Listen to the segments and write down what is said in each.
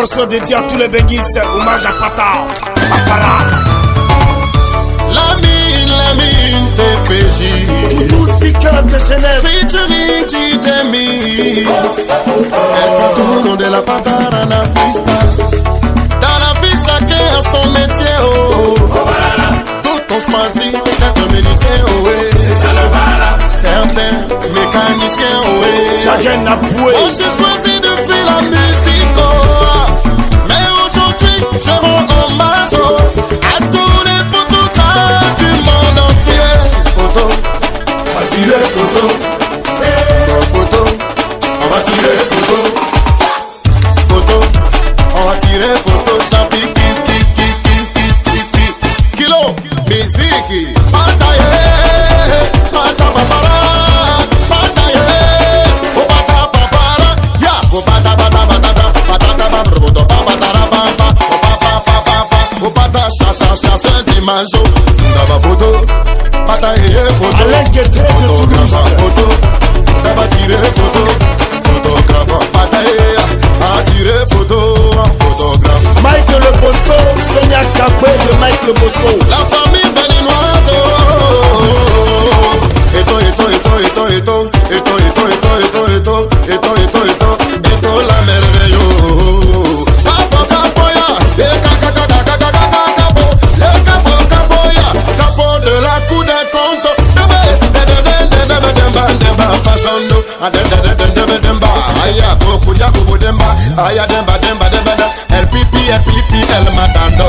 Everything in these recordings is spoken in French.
morceau dédié à tous les benguistes. Hommage à Pata, Papara. La mine TPJ. Tout sticker de Genève. Featuring Titemi. Elle tourne de la patara na pista. Dans la vie, chacun a son métier. Oh. Tout on choisit d'être médecin. Oh. C'est ça le bala. Certains mécaniciens. Oh. Chacun n'a boué. Oh, j'ai choisi de faire la musique. Oh. Mais aujourd'hui, je rends hommage à tous les photographes du monde entier. Photo, on va tirer photo. Photo, on va tirer photo. Photo, on va tirer photo. Chapi, kilo, musique, pataye, pata papara, pataye, opata papara, ya, opata pata pata pata pata roboto papa tarapapa, opata chasse dimanche, d'aba photo, pataye photo, Alain Guédré de Toulouse, photo, d'aba tirer photo, photographe, pataye, a tirer photo, photographe. Mike Le Bosso, Sonia Kabwe de Mike Le Bosso. La famille béninoise. Eto la merveille. Capo capoya, capo de la cour des comptes. El pipi, el matando.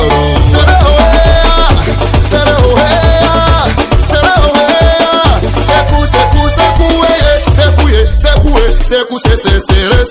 Seku, serré.